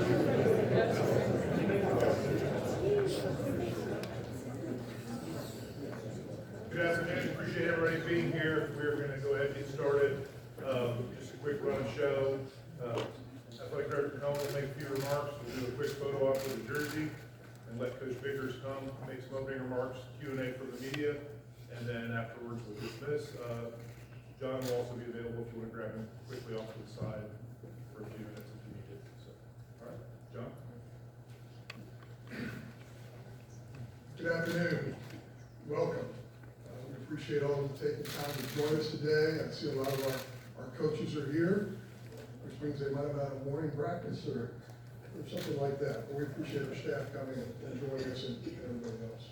Good afternoon. Appreciate everybody being here. We're going to go ahead and get started. Just a quick run show. Athletic Director Cohen will make a few remarks. We'll do a quick photo op with the jersey and let Coach Vickers come make some opening remarks, Q&A for the media, and then afterwards we'll dismiss. John will also be available if you want to grab him quickly off to the side for a few minutes if you need it. So, all right, John. Good afternoon. Welcome. We appreciate all of you taking time to join us today. I see a lot of our coaches are here, which means they might have had a morning practice or something like that. But we appreciate our staff coming and joining us and everybody else.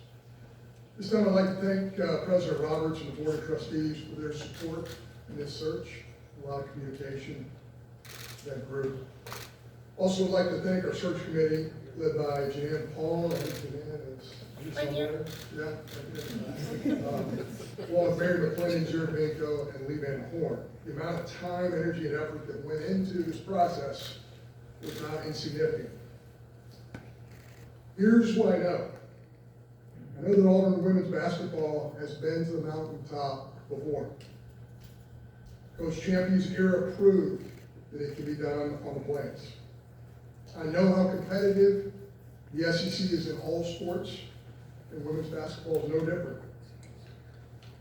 This time I'd like to thank President Roberts and the Board of Trustees for their support in this search. A lot of communication, that group. Also would like to thank our search committee led by Jan Paul. I think Jan is Right here. Yeah. Along with Mary McClennan, Jared Binko, and Lee Van Horn. The amount of time, energy, and effort that went into this process was not insignificant. Here's what I know. I know that Auburn women's basketball has been to the mountaintop before. Coach Champion's era proved that it can be done on the plains. I know how competitive the SEC is in all sports, and women's basketball is no different.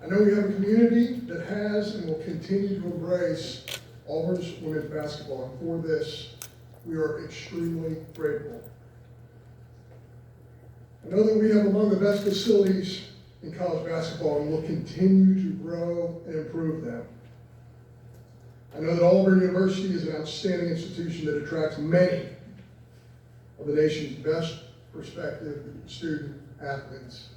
I know we have a community that has and will continue to embrace Auburn's women's basketball, and for this, we are extremely grateful. I know that we have among the best facilities in college basketball and will continue to grow and improve them. I know that Auburn University is an outstanding institution that attracts many of the nation's best prospective student athletes.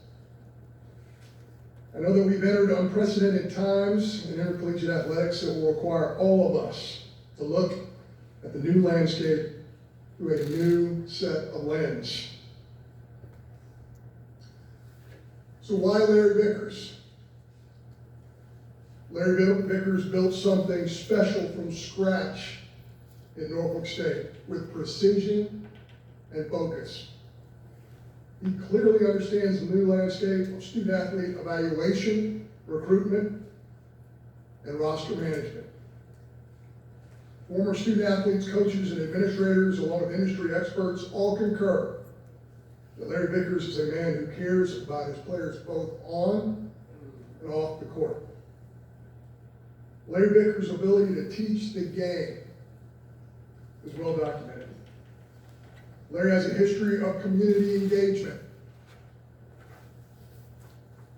I know that we've entered unprecedented times in intercollegiate athletics that will require all of us to look at the new landscape through a new set of lens. So why Larry Vickers? Larry Vickers built something special from scratch in Norfolk State with precision and focus. He clearly understands the new landscape of student-athlete evaluation, recruitment, and roster management. Former student-athletes, coaches, and administrators, along with industry experts, all concur that Larry Vickers is a man who cares about his players both on and off the court. Larry Vickers' ability to teach the game is well documented. Larry has a history of community engagement.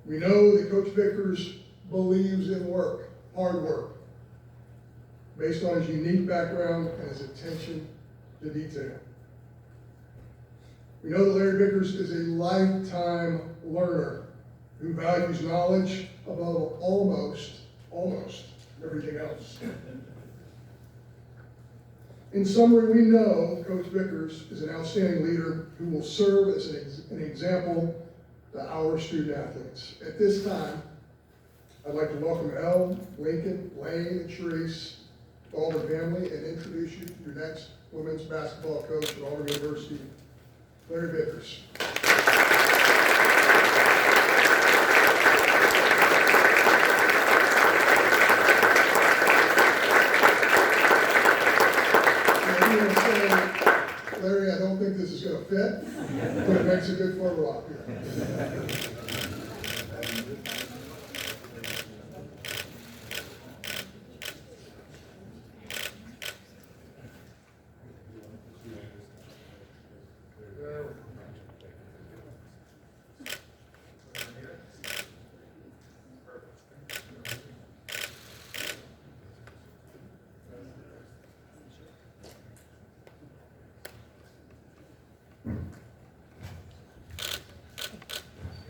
We know that Coach Vickers believes in work, hard work, based on his unique background and his attention to detail. We know that Larry Vickers is a lifetime learner who values knowledge above almost everything else. In summary, we know Coach Vickers is an outstanding leader who will serve as an example to our student athletes. At this time, I'd like to welcome Elle, Lincoln, Lane, and Sharice, the Auburn family, and introduce you to your next women's basketball coach at Auburn University, Larry Vickers. Larry, I don't think this is going to fit, but it makes a good photo op here.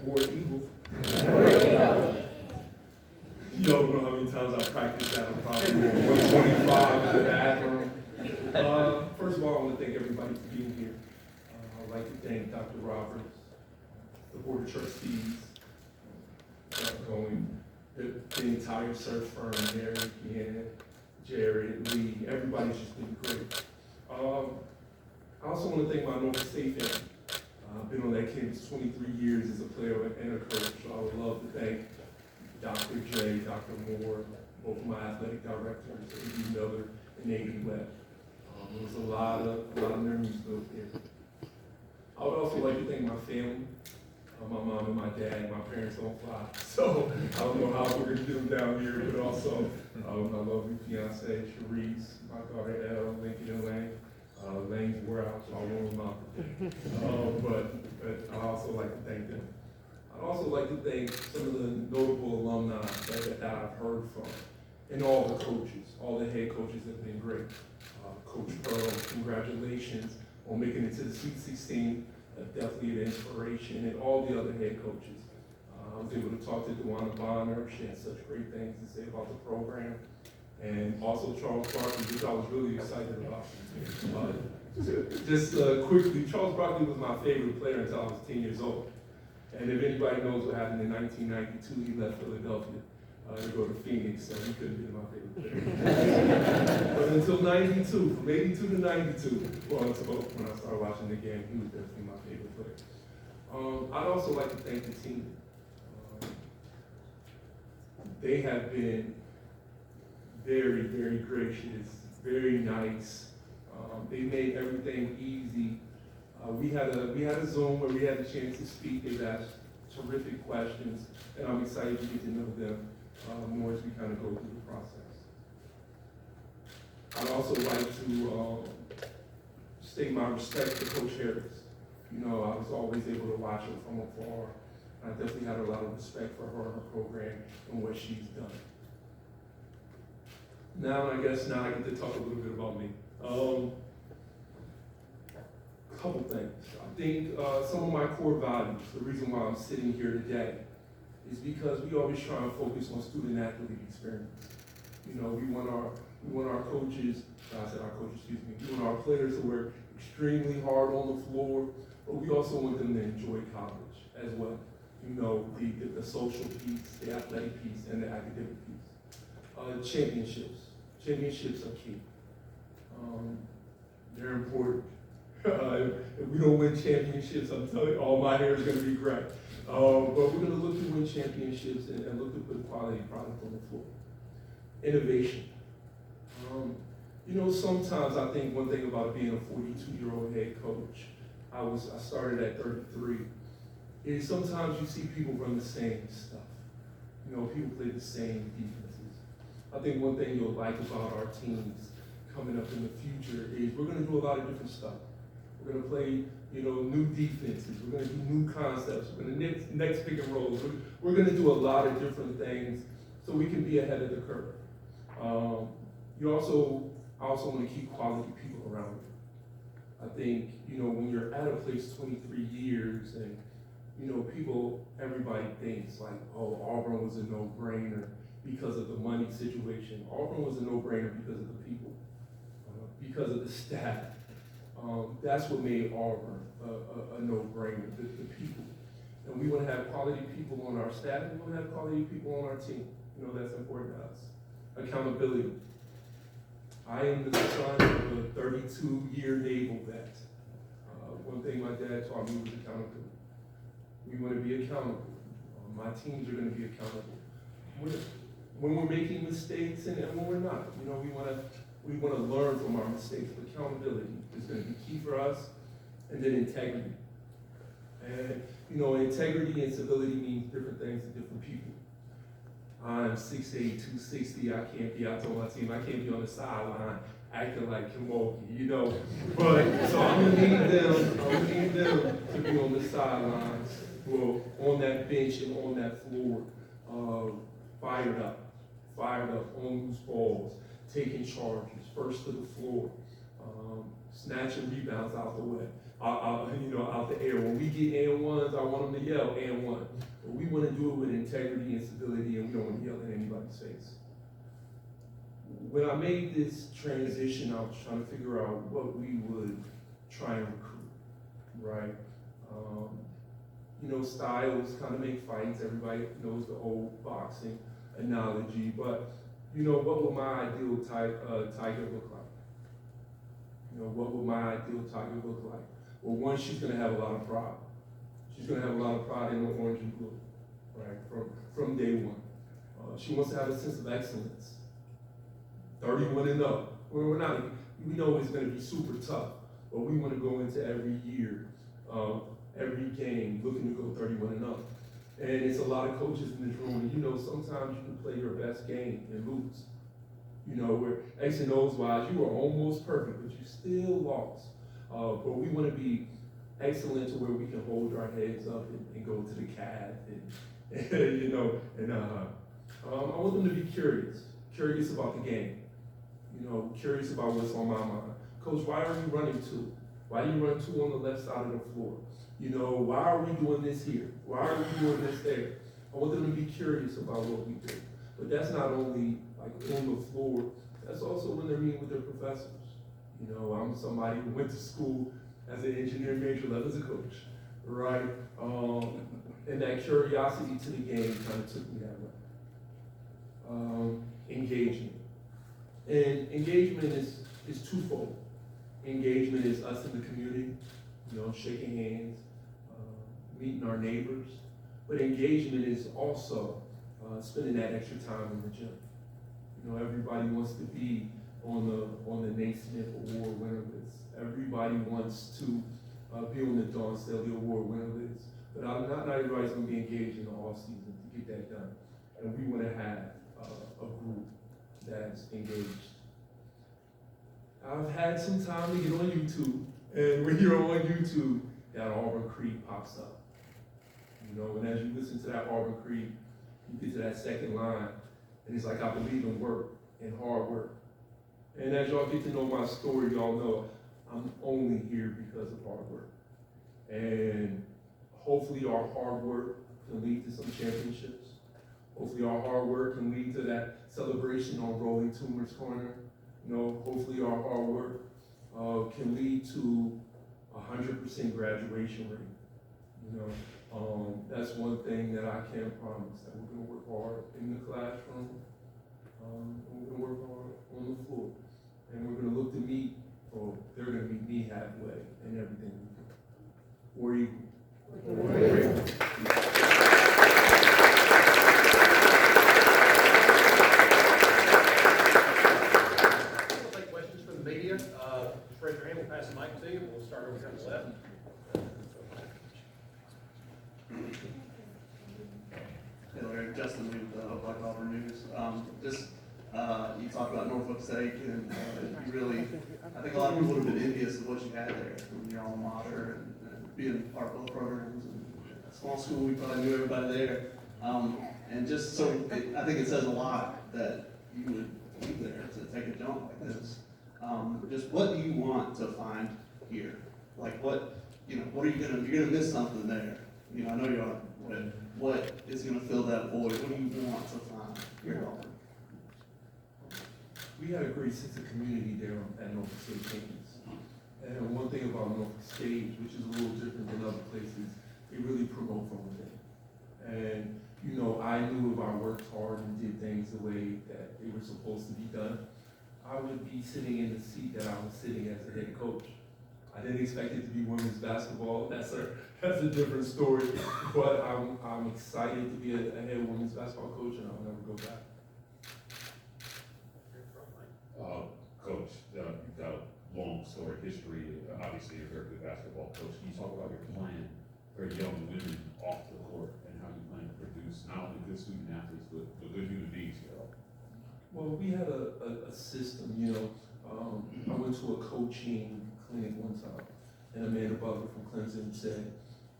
War Eagles. You don't know how many times I practiced that. I'm probably 125 in the bathroom. First of all, I want to thank everybody for being here. I'd like to thank Dr. Roberts, the Board of Trustees, Dr. Cohen, the entire search firm, Mary, Deanna, Jared, Lee. Everybody's just been great. I also want to thank my Norfolk State family. I've been on that campus 23 years as a player and a coach, so I would love to thank Dr. J, Dr. Moore, both of my athletic directors, A.D. Miller and A.D. Webb. There was a lot of memories built there. I would also like to thank my family, my mom and my dad. My parents don't fly, so I don't know how we're gonna get them down here, but also my lovely fiance, Cherise, my daughter Elle, Lincoln and Lane. Lanes were out, so I won't them out. But I also like to thank them. I'd also like to thank some of the notable alumni that I've heard from, and all the coaches, all the head coaches have been great. Coach Pearl, congratulations on making it to the Sweet 16, definitely an inspiration, and all the other head coaches. I was able to talk to Dewana Bonner, she had such great things to say about the program, and also Charles Barkley, which I was really excited about. Just quickly, Charles Barkley was my favorite player until I was 10 years old. And if anybody knows what happened in 1992, he left Philadelphia to go to Phoenix, so he couldn't be my favorite player. But until 92, from 82 to 92, well, until when I started watching the game, he was definitely my favorite player. I'd also like to thank the team. They have been very, very gracious, very nice. They made everything easy. We had a Zoom where we had a chance to speak. They've asked terrific questions, and I'm excited to get to know them more as we kind of go through the process. I'd also like to state my respect for Coach Harris. You know, I was always able to watch her from afar. I definitely had a lot of respect for her and her program and what she's done. Now I get to talk a little bit about me. A couple things. I think some of my core values, the reason why I'm sitting here today, is because we always try and focus on student-athlete experience. You know, we want our coaches, we want our players to work extremely hard on the floor, but we also want them to enjoy college as well. You know, the social piece, the athletic piece, and the academic piece. Championships are key. They're important. If we don't win championships, I'm telling you, all my hair is going to be gray. But we're going to look to win championships and look to put quality product on the floor. Innovation. You know, sometimes I think one thing about being a 42-year-old head coach, I started at 33, is sometimes you see people run the same stuff. You know, people play the same defenses. I think one thing you'll like about our teams coming up in the future is we're going to do a lot of different stuff. We're going to play, you know, new defenses. We're going to do new concepts. We're going to next pick and rolls. We're going to do a lot of different things so we can be ahead of the curve. I also want to keep quality people around you. I think, you know, when you're at a place 23 years and, you know, everybody thinks like, oh, Auburn was a no-brainer because of the money situation. Auburn was a no-brainer because of the people, because of the staff. That's what made Auburn a no-brainer, the people. And we want to have quality people on our staff, and we want to have quality people on our team. You know, that's important to us. Accountability. I am the son of a 32-year naval vet. One thing my dad taught me was accountability. We want to be accountable. My teams are going to be accountable. When we're making mistakes and when we're not, you know, we want to learn from our mistakes. Accountability is going to be key for us, and then integrity. And you know, integrity and civility means different things to different people. I'm 6'8", 260. I told my team I can't be on the sideline acting like Kimoki, you know. But so I'm gonna need them to be on the sidelines, well, on that bench and on that floor, fired up on loose balls, taking charges, first to the floor, snatching rebounds out the way, out the air. When we get and ones, I want them to yell and one. But we want to do it with integrity and civility, and we don't want to yell in anybody's face. When I made this transition, I was trying to figure out what we would try and recruit, right? You know, styles kind of make fights. Everybody knows the old boxing analogy, but you know, what would my ideal tiger look like? You know, what would my ideal tiger look like? Well, one, she's gonna have a lot of pride. She's gonna have a lot of pride in the orange and blue, right, from day one. She wants to have a sense of excellence. 31 and up. We're not, we know it's gonna be super tough, but we wanna go into every year, every game, looking to go 31 and up. And it's a lot of coaches in this room, and you know, sometimes you can play your best game and lose. You know, where X and O's wise, you were almost perfect, but you still lost. But we want to be excellent to where we can hold our heads up and go to the calf, and you know, and I want them to be curious about the game. You know, curious about what's on my mind. Coach, why are you running two? Why do you run two on the left side of the floor? You know, why are we doing this here? Why are we doing this there? I want them to be curious about what we do. But that's not only like on the floor, that's also when they're meeting with their professors. You know, I'm somebody who went to school as an engineering major level as a coach, right? And that curiosity to the game kind of took me that way. Engagement. And engagement is twofold. Engagement is us in the community, you know, shaking hands, meeting our neighbors. But engagement is also spending that extra time in the gym. You know, everybody wants to be on the Naismith Award winner list. Everybody wants to be on the Dawn Staley Award winner list. But not everybody's going to be engaged in the off season to get that done. And we want to have a group that's engaged. I've had some time to get on YouTube, and when you're on YouTube, that Auburn Creed pops up. You know, and as you listen to that Auburn Creed, you get to that second line, and it's like, I believe in work and hard work. And as y'all get to know my story, y'all know I'm only here because of hard work. And hopefully our hard work can lead to some championships. Hopefully our hard work can lead to that celebration on Rolling Tumors Corner. You know, hopefully our hard work can lead to 100% graduation rate. You know, that's one thing that I can promise, that we're gonna work hard in the classroom, and we're gonna work hard on the floor. And we're gonna look to meet, or they're gonna meet me halfway in everything we do. We're equal. Raise your hand, we'll pass the mic to you. We'll start over here on the left. Hey Larry, Justin with Black Auburn News. You talked about Norfolk State, and you really, I think a lot of people would have been envious of what you had there from your alma mater and being part of both programs. And a small school, we probably knew everybody there. And just so, I think it says a lot that you would leave there to take a jump like this. Just what do you want to find here? Like what are you gonna, you're gonna miss something there. You know, I know you are, but what is gonna fill that void? What do you want to find here at Auburn? We had a great sense of community there at Norfolk State campus. And one thing about Norfolk State, which is a little different than other places, they really promote from within. And, you know, I knew if I worked hard and did things the way that they were supposed to be done, I would be sitting in the seat that I was sitting as a head coach. I didn't expect it to be women's basketball. That's a different story. But I'm excited to be a head women's basketball coach, and I'll never go back. Coach, you've got a long story history. Obviously, you're a very good basketball coach. Can you talk about your plan for young women off the court and how you plan to produce not only good student athletes, but good human beings here? Well, we had a system, you know. I went to a coaching clinic one time, and Amanda Butler from Clemson said,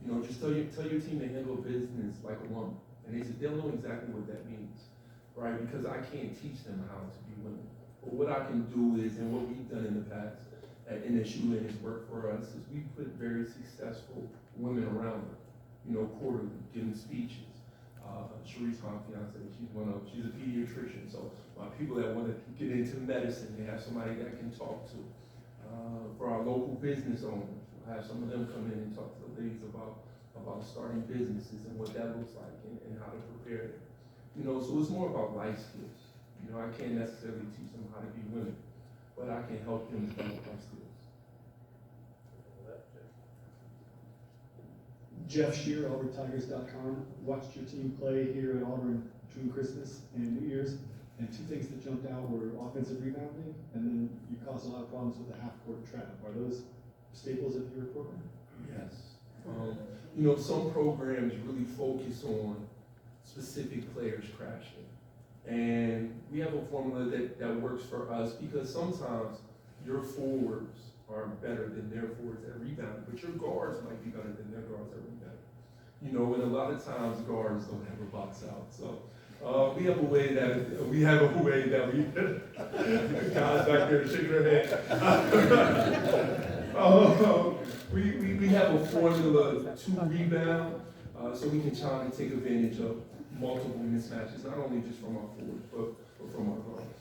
you know, just tell your team to handle business like a woman. And they said, they'll know exactly what that means, right? Because I can't teach them how to be women. But what I can do is, and what we've done in the past at NSU and has worked for us, is we put very successful women around them, you know, quarterly, giving speeches. Sharice, my fiance, she's a pediatrician, so people that want to get into medicine, they have somebody that can talk to. For our local business owners, we'll have some of them come in and talk to the ladies about starting businesses and what that looks like and how to prepare it. You know, so it's more about life skills. You know, I can't necessarily teach them how to be women, but I can help them develop life skills. Jeff Shear, AuburnTigers.com. Watched your team play here at Auburn between Christmas and New Year's, and two things that jumped out were offensive rebounding, and then you caused a lot of problems with the half-court trap. Are those staples of your program? Yes. You know, some programs really focus on specific players crashing. And we have a formula that works for us because sometimes your forwards are better than their forwards at rebounding, but your guards might be better than their guards at rebounding. You know, and a lot of times guards don't have a box out. So we have a way that we guys back there shaking their head. We have a formula to rebound, so we can try to take advantage of multiple mismatches, not only just from our forwards, but from our guards.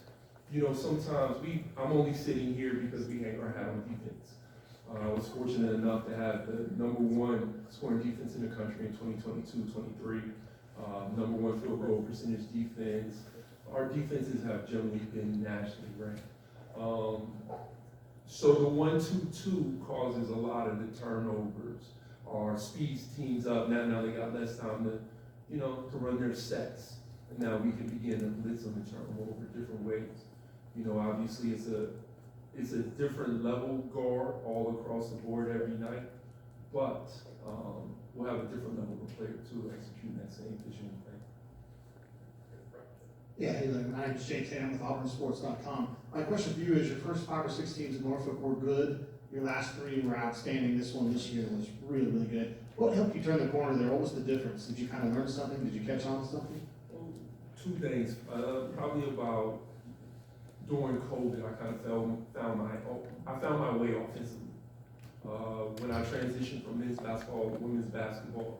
You know, sometimes I'm only sitting here because we hang our hat on defense. I was fortunate enough to have the #1 scoring defense in the country in 2022-23, #1 field goal percentage defense. Our defenses have generally been nationally ranked. So the 1-2-2 causes a lot of the turnovers. Our speeds teams up. Now they got less time to run their sets. And now we can begin to blitz them and turn them over different ways. You know, obviously it's a different level guard all across the board every night, but we'll have a different level of player to execute that same vision and play. Yeah, hey, look, my name is Jay Tam with AuburnSports.com. My question for you is, your first 5 or 6 teams in Norfolk were good. Your last 3 were outstanding. This one this year was really, really good. What helped you turn the corner there? What was the difference? Did you kind of learn something? Did you catch on to something? Well, 2 things. Probably about during COVID, I kind of found my way offensively. When I transitioned from men's basketball to women's basketball,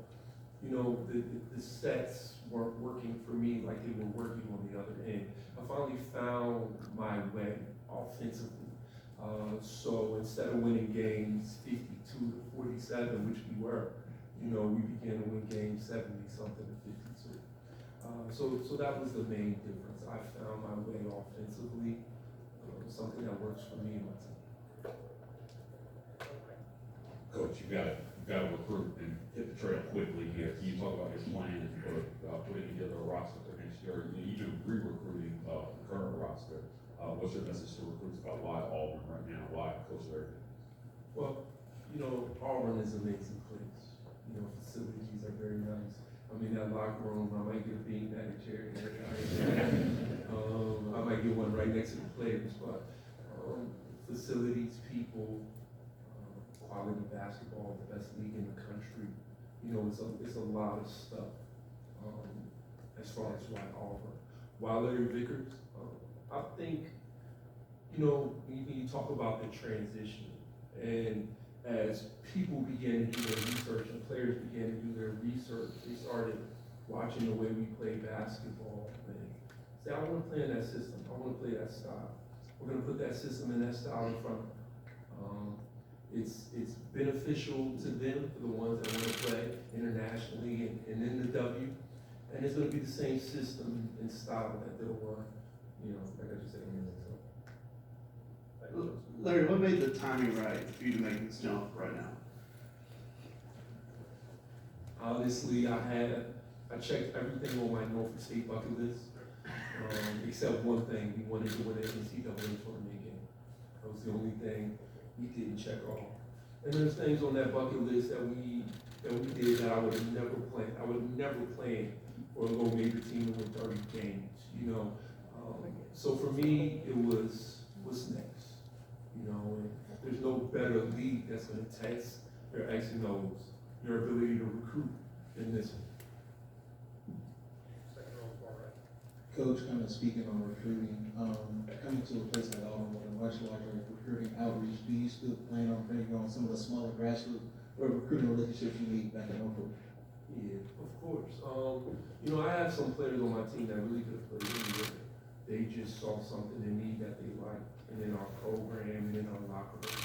you know, the sets weren't working for me like they were working on the other end. I finally found my way offensively. So instead of winning games 52-47, which we were, you know, we began to win games 70-something to 52. So that was the main difference. I found my way offensively, something that works for me and my team. Coach, you gotta recruit and hit the trail quickly here. Can you talk about your plan for putting together a roster for next year? You do re-recruiting the current roster. What's your message to recruits about why Auburn right now? Why Coach Larry? Well, you know, Auburn is an amazing place. You know, facilities are very nice. I mean, that locker room, I might get a beanbag chair. I might get one right next to the players, but facilities, people, quality basketball, the best league in the country. You know, it's a lot of stuff as far as why Auburn. Why Larry Vickers? I think, you know, you talk about the transition, and as people began to do their research and players began to do their research, they started watching the way we play basketball and say, I want to play in that system. I want to play that style. We're going to put that system and that style in front of them. It's beneficial to them, for the ones that want to play internationally and in the W. And it's going to be the same system and style that they'll run, you know, like I just said a minute ago. Larry, what made the timing right for you to make this jump right now? Honestly, I checked everything on my Norfolk State bucket list, except one thing. We wanted to win an NCAA tournament game. That was the only thing we didn't check off. And there's things on that bucket list that we did that I would have never planned. I would have never planned for a low major team to win 30 games, you know. So for me, it was what's next, you know. And there's no better league that's going to test your X and O's, your ability to recruit than this one. Coach, kind of speaking on recruiting, coming to a place like Auburn with a much larger recruiting outreach, do you still plan on bringing on some of the smaller grassroots or recruiting relationships you made back in Norfolk? Yeah, of course. You know, I have some players on my team that really could have played anywhere. They just saw something in me that they liked, and in our program, and in our locker room.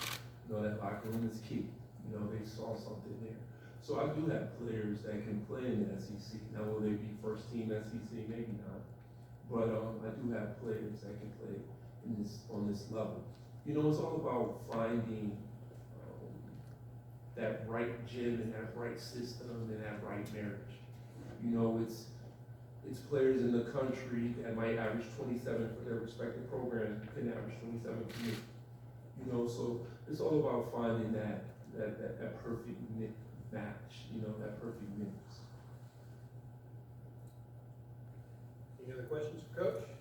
You know, that locker room is key. You know, they saw something there. So I do have players that can play in the SEC. Now, will they be first team SEC? Maybe not. But I do have players that can play on this level. You know, it's all about finding that right gym and that right system and that right marriage. You know, it's players in the country that might average 27 for their respective programs, can average 27 for me. You know, so it's all about finding that perfect match, you know, that perfect mix. Any other questions for Coach?